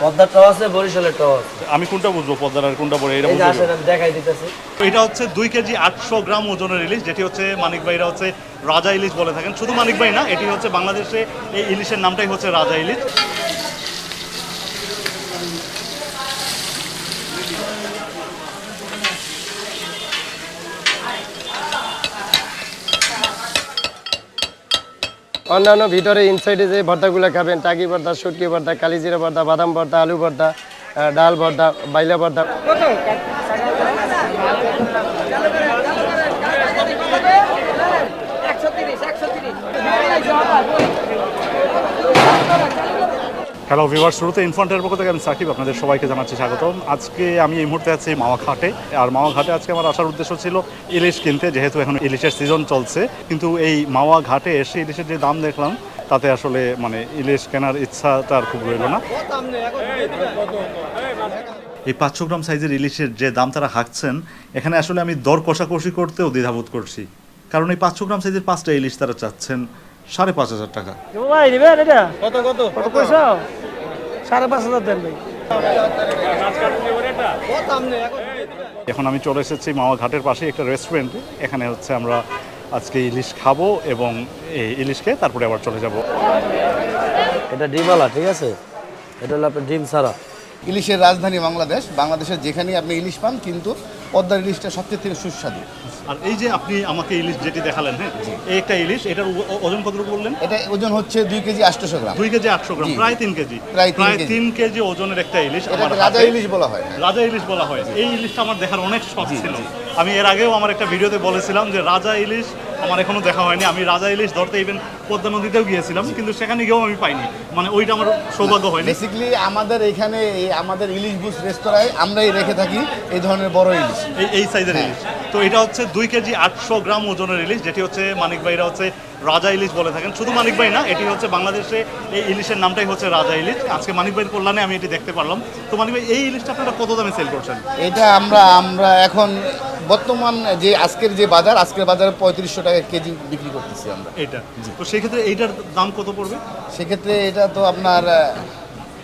পদ্মাটাও আছে, বরিশালেরটাও আছে। আমি কোনটা বুঝবো পদ্মার আর কোনটা বড়? এটা এই যে আসেন আমি দেখাই দিতেছি। এটা হচ্ছে 2 কেজি 800 গ্রাম ওজনের ইলিশ, যেটি হচ্ছে মানিক ভাইরা হচ্ছে রাজা ইলিশ বলে থাকেন। শুধু মানিক ভাই না, এটি হচ্ছে বাংলাদেশে এই ইলিশের নামটাই হচ্ছে রাজা ইলিশ। অন্যান্য ভিতরে ইনসাইডে যে ভর্তাগুলো খাবেন, টাকি ভর্তা, শুটকি ভর্তা, কালিজিরা ভর্তা, বাদাম ভর্তা, আলু ভর্তা, ডাল ভর্তা, বাইলা ভর্তা। হ্যালো ভিউয়ার্স, শুরুতে ইনফন্টের পক্ষ থেকে আমি সাকিব আপনাদের সবাইকে জানাচ্ছি স্বাগতম। আজকে আমি এই মুহূর্তে আছি মাওয়া ঘাটে। আর মাওয়া ঘাটে আজকে আমার আসার উদ্দেশ্য ছিল ইলিশ কিনতে, যেহেতু এখন ইলিশের সিজন চলছে। কিন্তু এই মাওয়া ঘাটে এসে ইলিশের যে দাম দেখলাম, তাতে আসলে মানে ইলিশ কেনার ইচ্ছাটা আর খুব রইল না। এই 500 গ্রাম সাইজের ইলিশের যে দাম তারা হাঁকছেন, এখানে আসলে আমি দর কষাকষি করতেও দ্বিধাবোধ করছি। কারণ এই 500 গ্রাম সাইজের 5টা ইলিশ তারা চাচ্ছেন 5,500 টাকা। এখন আমি চলে এসেছি মাওয়া ঘাটের পাশে একটা রেস্টুরেন্টে। এখানে হচ্ছে আমরা আজকে ইলিশ খাবো এবং এই ইলিশ খেয়ে তারপরে আবার চলে যাব। এটা ডিমওয়ালা, ঠিক আছে? এটা হলো আপনার ডিম ছাড়া। ইলিশের রাজধানী বাংলাদেশ। বাংলাদেশের যেখানেই আপনি ইলিশ পান, কিন্তু পদ্মার ইলিশটা সবচেয়ে থেকে সুস্বাদু। আর এই যে আপনি আমাকে ইলিশ যেটি দেখালেন, হ্যাঁ, এই একটা ইলিশ, এটার ওজন কতটুকু বললেন? এটা ওজন হচ্ছে 2 কেজি 800 গ্রাম। 2 কেজি 800 গ্রাম, প্রায় 3 কেজি। প্রায় 3 কেজি ওজনের একটা ইলিশ। আমার রাজা ইলিশ বলা হয়। রাজা ইলিশ বলা হয়। এই ইলিশটা আমার দেখার অনেক শখ ছিল। আমি এর আগেও আমার একটা ভিডিওতে বলেছিলাম যে রাজা ইলিশ আমার এখনো দেখা হয়নি। আমি রাজা ইলিশ ধরতে ইভেন পদ্মা নদীতেও গিয়েছিলাম, কিন্তু সেখানে গিয়েও আমি পাইনি। মানে ওইটা আমার সৌভাগ্য হয়নি। বেসিক্যালি আমাদের এখানে আমাদের ইলিশ বুস রেস্তোরাঁয় আমরাই রেখে থাকি এই ধরনের বড় ইলিশ, এই সাইজের ইলিশ। তো এটা হচ্ছে 2 কেজি 800 গ্রাম ওজনের ইলিশ, যেটি হচ্ছে মানিক ভাইরা হচ্ছে রাজা ইলিশ বলে থাকেন। শুধু মানিক ভাই না, এটি হচ্ছে বাংলাদেশে এই ইলিশের নামটাই হচ্ছে রাজা ইলিশ। আজকে মানিক ভাইয়ের কল্যাণে আমি এটি দেখতে পারলাম। তো মানিক ভাই, এই ইলিশটা আপনারা কত দামে সেল করছেন? এটা আমরা এখন বর্তমান যে আজকের বাজারে 3500 টাকা কেজি বিক্রি করতেছি আমরা এটা। তো সেক্ষেত্রে এইটার দাম কত পড়বে? সেক্ষেত্রে এটা তো আপনার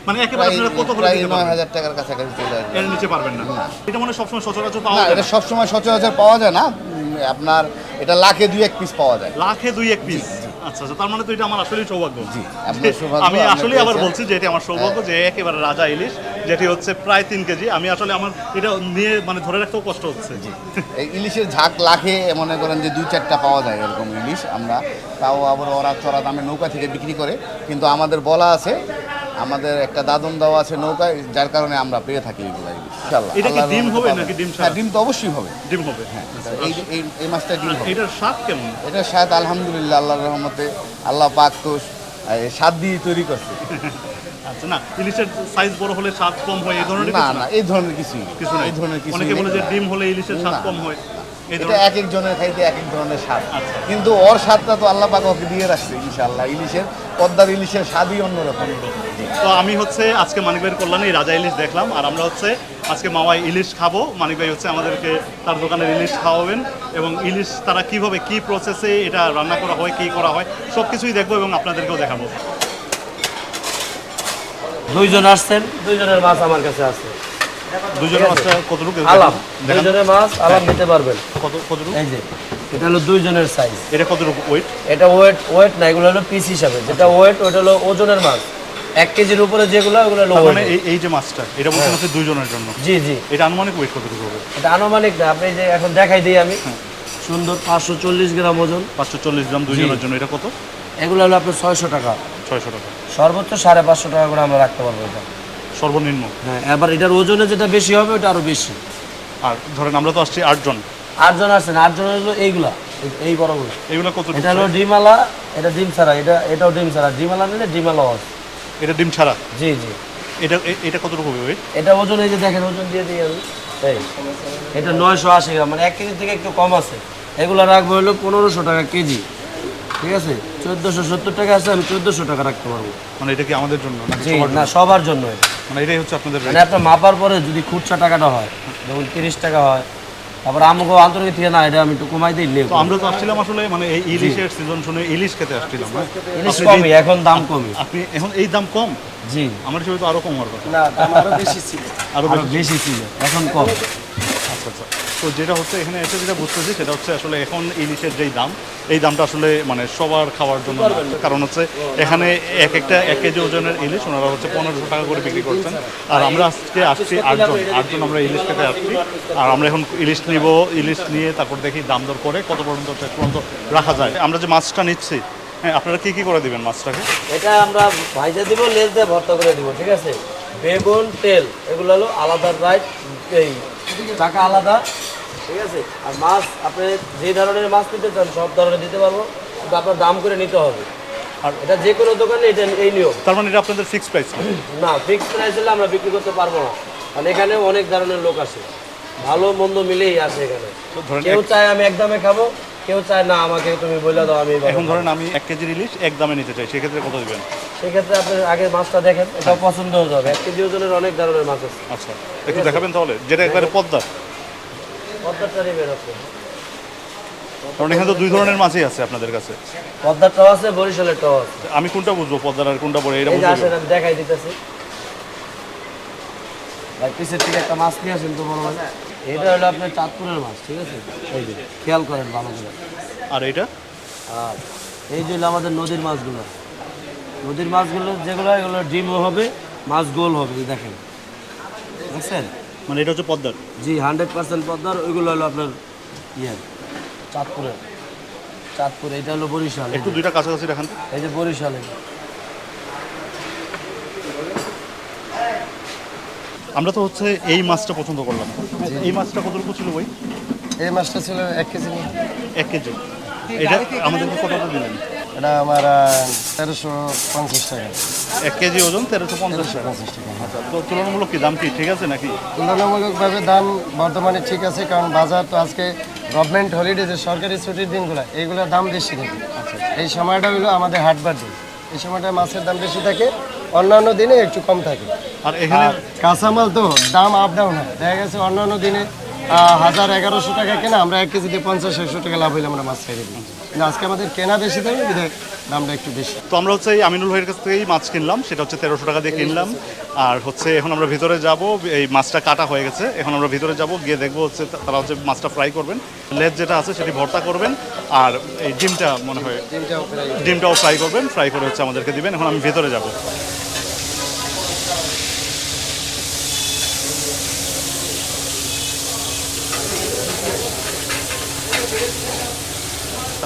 মানে একেবারে আপনারা কত হলে প্রায় দিতে পারবেন? 9000 টাকার কাছাকাছি চলে আসবে। এর নিচে পারবেন না। এটা মানে সবসময় সচরাচর পাওয়া না, যায় এটা না? সবসময় সচরাচর পাওয়া যায় না। আপনার এটা লাখে 2-1 পিস পাওয়া যায়। লাখে 2-1 পিস? আচ্ছা আচ্ছা, তার মানে তো এটা আমার আসলেই সৌভাগ্য। জি, আপনার সৌভাগ্য। আমি আসলেই আবার বলছি যে এটা আমার সৌভাগ্য যে একেবারে রাজা ইলিশ, যেটি হচ্ছে প্রায় 3 কেজি। আমি আসলে আমার এটা নিয়ে মানে ধরে রাখতেও কষ্ট হচ্ছে। জি, এই ইলিশের ঝাঁক লাখে মনে করেন যে 2-4টা পাওয়া যায় এরকম ইলিশ। আমরা তাও আবার ওরা চড়া দামে নৌকা থেকে বিক্রি করে, কিন্তু আমাদের বলা আছে, আমাদের একটা দাদন দেওয়া আছে নৌকায়, যার কারণে আমরা পেয়ে থাকি এগুলো ইলিশ। ইনশাআল্লাহ। এটা কি ডিম হবে নাকি ডিম ছাড়া? হ্যাঁ, ডিম তো অবশ্যই হবে। ডিম হবে, হ্যাঁ। এই মাছটা ডিম হবে। এটার স্বাদ কেমন? এটা স্বাদ আলহামদুলিল্লাহ, আল্লাহর রহমতে, আল্লাহ পাক তো স্বাদ দিয়ে তৈরি করছে। আচ্ছা, না ইলিশের সাইজ বড় হলে স্বাদ কম হয় এই ধরনের না কিছু? না, এই ধরনের কিছু না। এই ধরনের কিছু অনেকে বলে যে নেই। ডিম হলে ইলিশের স্বাদ না, কম হয়। এটা এক এক জনের খাইতে এক এক ধরনের স্বাদ। কিন্তু ওর স্বাদটা তো আল্লাহ পাক ওকে দিয়ে রাখছে ইনশাআল্লাহ। পদ্মার ইলিশের স্বাদই অন্যরকম। তো আমি হচ্ছে আজকে মানিক ভাইয়ের কল্যাণে রাজা ইলিশ দেখলাম, আর আমরা হচ্ছে আজকে মাওয়ায় ইলিশ খাবো। মানিক ভাই হচ্ছে আমাদেরকে তার দোকানের ইলিশ খাওয়াবেন, এবং ইলিশ তারা কিভাবে কি প্রসেসে এটা রান্না করা হয়, কি করা হয়, সব কিছুই দেখবো এবং আপনাদেরকেও দেখাবো। 2 জন আসছেন, 2 জনের মাছ আমার কাছে আছে। 2 জনের মাছটা কতটুকু? আলাম 2 জনের মাছ আলাম নিতে পারবেন। কতটুকু? এই যে এটা হলো 2 জনের সাইজ। এটা কতটুকু ওয়েট? এটা ওয়েট না, এগুলো হলো পিস হিসাবে। যেটা ওয়েট ওটা হলো ওজনের মাছ। 1 কেজির উপরে যেগুলো ওগুলো হলো মানে এই যে মাছটা, এটা বলছেন হচ্ছে 2 জনের জন্য? জি জি। এটা আনুমানিক ওয়েট কতটুকু হবে? এটা আনুমানিক না, আপনি যে এখন দেখাই দিই আমি। সুন্দর 540 গ্রাম ওজন। 540 গ্রাম 2 জনের জন্য। এটা কত? এগুলো হলো আপনার 600 টাকা। 600 টাকা। সর্বোচ্চ 550 টাকা করে আমরা রাখতে পারবো এটা সর্বনিম্ন। হ্যাঁ, এবার এটার ওজনে যেটা বেশি হবে ওটা আরো বেশি। আর ধরেন আমরা তো আসছি 8 জন। 8 জন আসছেন, 8 জন হলো এইগুলা, এই বড়গুলো। এইগুলা কত? এটা হলো ডিমালা, এটা ডিম ছাড়া। এটাও ডিম ছাড়া। ডিমালা নিলে ডিমালা আছে। এটা ডিম ছাড়া? জি জি। এটা কতটুকু হবে ওয়েট? এটা ওজন এই যে দেখেন, ওজন দিয়ে দিই আমি। এই এটা 980 গ্রাম, মানে 1 কেজি থেকে একটু কম আছে। এগুলো রাখবো হলো 1500 টাকা কেজি, ঠিক আছে? 1470 টাকা আছে, আমি 1400 টাকা রাখতে পারবো। মানে এটা কি আমাদের জন্য নাকি সবার জন্য? না, সবার জন্য। মানে এটাই হচ্ছে আপনাদের মানে আপনার মাপার পরে যদি খুচরা টাকাটা হয়, যেমন 30 টাকা হয়, তারপর আমাকে আন্তরিক থেকে না এটা আমি একটু কমাই দিই নিয়ে। তো আমরা তো আসছিলাম আসলে মানে এই ইলিশের সিজন শুনে ইলিশ খেতে আসছিলাম, হ্যাঁ? ইলিশ কমই, এখন দাম কমই। আপনি এখন এই দাম কম? জি, আমার হিসেবে তো আরো কম হওয়ার কথা। না দাম আরো বেশি ছিল, আরো আরো বেশি ছিল, এখন কম। আচ্ছা আচ্ছা। তো যেটা হচ্ছে এখানে এসে যেটা বুঝতেছি সেটা হচ্ছে আসলে এখন ইলিশের যেই দাম, এই দামটা আসলে মানে সবার খাওয়ার জন্য না। কারণ হচ্ছে এখানে এক কেজি ওজনের ইলিশ ওনারা হচ্ছে 1500 টাকা করে বিক্রি করছেন। আর আমরা আজকে আসছি আটজন আমরা ইলিশ খেতে আসছি। আর আমরা এখন ইলিশ নিব, ইলিশ নিয়ে তারপর দেখি দাম দর করে কত পর্যন্ত রাখা যায়। আমরা যে মাছটা নিচ্ছি, হ্যাঁ, আপনারা কি করে দিবেন মাছটাকে? এটা আমরা ভাইজা দিব, লেজ দিয়ে ভর্তা করে দিব, ঠিক আছে? বেগুন, তেল এগুলো হলো আলাদা রাইট, এই টাকা আলাদা, ঠিক আছে? আর মাছ আপনি যে ধরনের মাছ নিতে চান সব ধরনের দিতে পারবো, কিন্তু আপনার দাম করে নিতে হবে। আর এটা যে কোনো দোকানে এটা এই নিয়ম। তার মানে এটা আপনাদের ফিক্সড প্রাইস? না, ফিক্সড প্রাইস হলে আমরা বিক্রি করতে পারবো না, কারণ এখানে অনেক ধরনের লোক আসে, ভালো মন্দ মিলেই আসে এখানে। কেউ চায় আমি একদমে খাবো, কেউ চায় না আমাকে তুমি বলে দাও আমি। এখন ধরেন আমি 1 কেজি ইলিশ এক দামে নিতে চাই, সেক্ষেত্রে কত দিবেন? সেক্ষেত্রে আপনি আগে মাছটা দেখেন, এটা পছন্দ হয়ে যাবে। 1 কেজি ওজনের অনেক ধরনের মাছ আছে। আচ্ছা, একটু দেখাবেন তাহলে, যেটা একবারে পদ্মা। পদ্মারটা নেবেন আপনি? কারণ এখানে তো 2 ধরনের মাছই আছে আপনাদের কাছে। পদ্মারটাও আছে, বরিশালেরটাও আছে। আমি কোনটা বুঝবো পদ্মার আর কোনটা বড়? এটা এই যে বুঝবো। আসেন আমি দেখাই দিতেছি। ভাই পিসের থেকে একটা মাছ নিয়ে আসেন তো বড় ভাই। এটা হলো আপনার চাঁদপুরের মাছ, ঠিক আছে? এই যে খেয়াল করেন ভালো করে। আর এটা? আর এই যে হলো আমাদের নদীর মাছগুলো। নদীর মাছগুলো যেগুলো, এগুলো ডিমও হবে, মাছ গোল হবে, এই দেখেন, দেখছেন? মানে এটা হচ্ছে পদ্মার? জি, 100% পদ্মার। ওইগুলো হলো আপনার ইয়ে চাঁদপুরের। চাঁদপুর, এটা হলো বরিশাল। একটু দুইটা কাছাকাছি রাখেন। এই যে বরিশালে। আমরা তো হচ্ছে এই মাছটা পছন্দ করলাম। এই মাছটা কতটুকু ছিল ভাই? এই মাছটা ছিল 1 কেজি। 1 কেজি। এটা আমাদেরকে কত দিলেন? এটা আমার 1350 টাকা। 1 কেজি ওজন 1350 টাকা। আচ্ছা, তো তুলনামূলক কি দাম কি ঠিক আছে নাকি? তুলনামূলকভাবে দাম বর্তমানে ঠিক আছে, কারণ বাজার তো আজকে গভর্নমেন্ট হলিডে, যে সরকারি ছুটির দিনগুলো, এইগুলোর দাম বেশি থাকে। এই সময়টা হলো আমাদের হাটবার দিন, এই সময়টা মাছের দাম বেশি থাকে, অন্যান্য দিনে একটু কম থাকে। আর এখানে কাঁচামাল তো দাম আপ ডাউন হয়, দেখা গেছে অন্যান্য দিনে 1000-1100 টাকা কেনা, আমরা 1 কেজিতে 50-100 টাকা লাভ হইলে আমরা মাছ ছেড়ে দিই। কিন্তু আজকে আমাদের কেনা বেশি থাকে, বিধায় দামটা একটু বেশি। তো আমরা হচ্ছে এই আমিনুল ভাইয়ের কাছ থেকেই মাছ কিনলাম, সেটা হচ্ছে 1300 টাকা দিয়ে কিনলাম। আর হচ্ছে এখন আমরা ভিতরে যাব, এই মাছটা কাটা হয়ে গেছে, এখন আমরা ভিতরে যাব, গিয়ে দেখবো হচ্ছে তারা হচ্ছে মাছটা ফ্রাই করবেন, লেজ যেটা আছে সেটি ভর্তা করবেন, আর এই ডিমটা মনে হয় ডিমটাও ফ্রাই করবেন, ফ্রাই করে হচ্ছে আমাদেরকে দিবেন। এখন আমি ভিতরে যাব।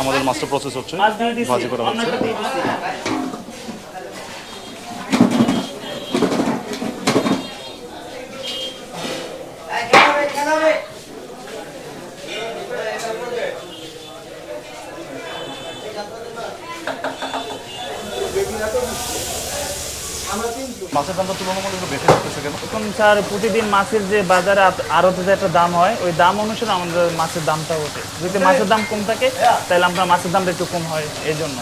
আমাদের মাছটা প্রসেস হচ্ছে, ভাজি করা হচ্ছে। মাছের দামটা তুলনামূলক বেশি লাগতেছে কেন? এখন স্যার প্রতিদিন মাছের যে বাজারে আড়তে যে একটা দাম হয়, ওই দাম অনুসারে আমাদের মাছের দামটা ওঠে। যদি মাছের দাম কম থাকে তাহলে আমরা মাছের দামটা একটু কম হয় এই জন্য।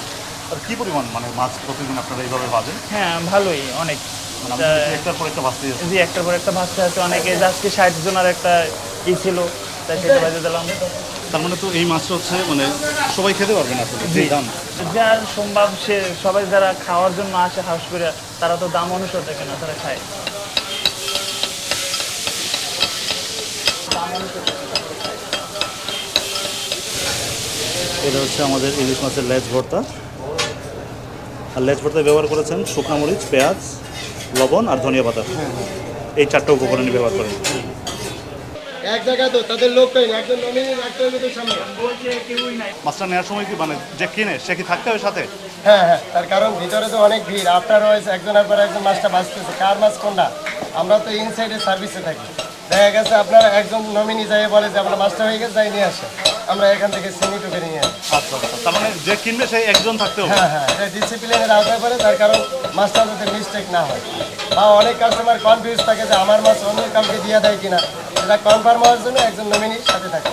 আর কি পরিমাণ মানে মাছ প্রতিদিন আপনারা এইভাবে ভাজেন? হ্যাঁ, ভালোই, অনেক। একটার পর একটা ভাজতেই আছে? জি, একটার পর একটা ভাজতে আছে। অনেকে আজকে 60 জনের একটা ই ছিল, তাই সেটা বাজে দিলাম। তার মানে তো এই মাছটা হচ্ছে মানে সবাই খেতে পারবে না আসলে, যে দাম। যার সম্ভব সে, সবাই যারা খাওয়ার জন্য আসে হাউস করে, তারা তো দাম অনুসারে থাকে না, তারা খায়। এটা হচ্ছে আমাদের ইলিশ মাছের লেজ ভর্তা। আর লেজ ভর্তায় ব্যবহার করেছেন শুকনো মরিচ, পেঁয়াজ, লবণ আর ধনিয়া পাতা। এই 4টা উপকরণই ব্যবহার করেন। এক জায়গায় তো তাদের লোক পাই না, একজন নমিনি রাখতে হবে তো সামনে। মাছটা নেওয়ার সময় কি মানে যে কিনে সে কি থাকতে হবে সাথে? হ্যাঁ হ্যাঁ, তার কারণ ভিতরে তো অনেক ভিড়, আপনার রয়েছে একজনের পর একজন মাছটা বাঁচতেছে, কার মাছ কোনটা। আমরা তো ইনসাইডে সার্ভিসে থাকি, দেখা গেছে আপনারা একজন নমিনি যাই বলে যে আপনার মাছটা হয়ে গেছে, যাই নিয়ে আসে, আমরা এখান থেকে চিনি টুকে নিয়ে আসি। আচ্ছা আচ্ছা, তার মানে যে কিনবে সেই একজন থাকতে হবে? হ্যাঁ হ্যাঁ, এটা ডিসিপ্লিনের আওতায় পড়ে, তার কারণ মাছটা যাতে মিস্টেক না হয়। বা অনেক কাস্টমার কনফিউজ থাকে যে আমার মাছ অন্য কাউকে দিয়ে দেয় কিনা, এটা কনফার্ম হওয়ার জন্য একজন নমিনির সাথে থাকে।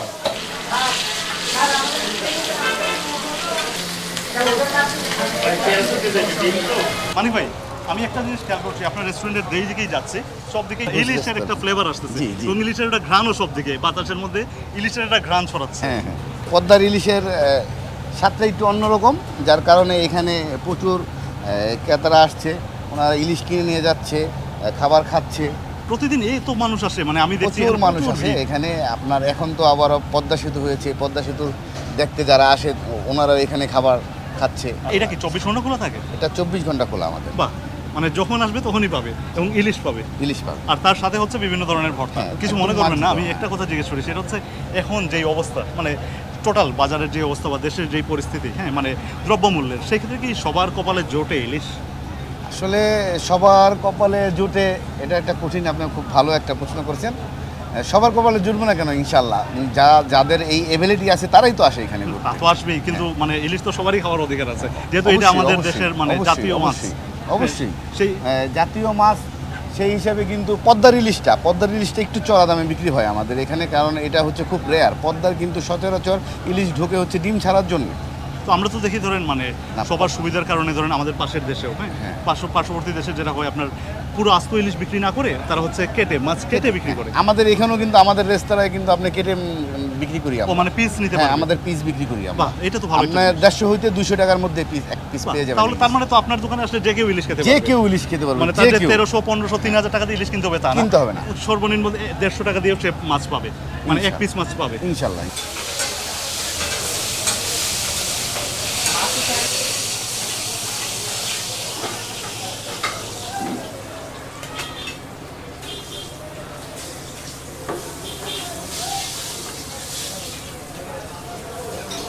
মানিক ভাই, আমি একটা জিনিস খেয়াল করছি আপনার রেস্টুরেন্টের যেই দিকেই যাচ্ছে সব দিকে ইলিশের একটা ফ্লেভার আসতেছে জি, জি। এবং ইলিশের একটা ঘ্রাণও সব দিকে বাতাসের মধ্যে ইলিশের একটা ঘ্রাণ ছড়াচ্ছে। হ্যাঁ হ্যাঁ পদ্মার ইলিশের স্বাদটা একটু অন্যরকম, যার কারণে এখানে প্রচুর ক্রেতারা আসছে, ওনারা ইলিশ কিনে নিয়ে যাচ্ছে, খাবার খাচ্ছে। প্রতিদিন এই তো মানুষ আসে, মানে আমি দেখছি প্রচুর এখানে মানুষ প্রচুর আসে ভিড়। এখানে। আপনার এখন তো আবার পদ্মা সেতু হয়েছে, পদ্মা সেতু দেখতে যারা আসে ওনারা এখানে খাবার খাচ্ছে। এটা কি 24 ঘন্টা খোলা থাকে? এটা 24 ঘন্টা খোলা আমাদের। বাহ, মানে যখন আসবে তখনই পাবে এবং ইলিশ পাবে। ইলিশ পাবে। আর তার সাথে হচ্ছে বিভিন্ন ধরনের ভর্তা। হ্যাঁ, কিছু একদম মনে করবেন না, মাছ আমি একটা কথা জিজ্ঞেস করি, সেটা হচ্ছে এখন যেই অবস্থা, মানে টোটাল বাজারের যে অবস্থা বা দেশের যেই পরিস্থিতি, হ্যাঁ মানে দ্রব্যমূল্যের, সেক্ষেত্রে কি সবার কপালে জোটে ইলিশ? আসলে সবার কপালে জুটে এটা একটা কঠিন, আপনি খুব ভালো একটা প্রশ্ন করেছেন। সবার কপালে জুটবে না কেন, ইনশাল্লাহ যাদের এই এবিলিটি আছে তারাই তো আসে এখানে ঘুরতে। তা তো আসবেই, কিন্তু মানে ইলিশ তো সবারই খাওয়ার অধিকার আছে, যেহেতু এটা অবশ্যই, আমাদের অবশ্যই, দেশের মানে অবশ্যই, জাতীয় মাছ। অবশ্যই সেই জাতীয় মাছ, সেই হিসাবে কিন্তু পদ্মার ইলিশটা একটু চড়া দামে বিক্রি হয় আমাদের এখানে, কারণ এটা হচ্ছে খুব রেয়ার। পদ্মার কিন্তু সচরাচর ইলিশ ঢোকে হচ্ছে ডিম ছাড়ার জন্য। তো আমরা তো দেখি ধরেন মানে না, সবার সুবিধার কারণে ধরেন আমাদের পাশের দেশেও, হ্যাঁ হ্যাঁ। পার্শ্ববর্তী দেশে যেটা হয়, আপনার পুরো আস্ত ইলিশ বিক্রি না করে তারা হচ্ছে মাছ কেটে বিক্রি করে। আমাদের এখানেও কিন্তু আমাদের রেস্তোরাঁয় কিন্তু আপনি কেটে বিক্রি করি ও আমরা। মানে পিস নিতে হ্যাঁ, পারে। আমাদের পিস বিক্রি করি আমরা। বাহ, এটা তো ভালো একটা আপনার জিনিস। 150 হইতে 200 টাকার মধ্যে এক পিস বাহ, পেয়ে যাবেন। তাহলে তার মানে তো আপনার দোকানে আসলে যে কেউ ইলিশ খেতে যে পারবে। কেউ ইলিশ খেতে পারবে, মানে যে তার যে কেউ। 1300 1500 3000 টাকা দিয়ে ইলিশ কিনতে হবে তা না। কিনতে হবে না। সর্বনিম্ন 150 টাকা দিয়ে সে মাছ পাবে, মানে এক পিস মাছ পাবে। ইনশাল্লাহ।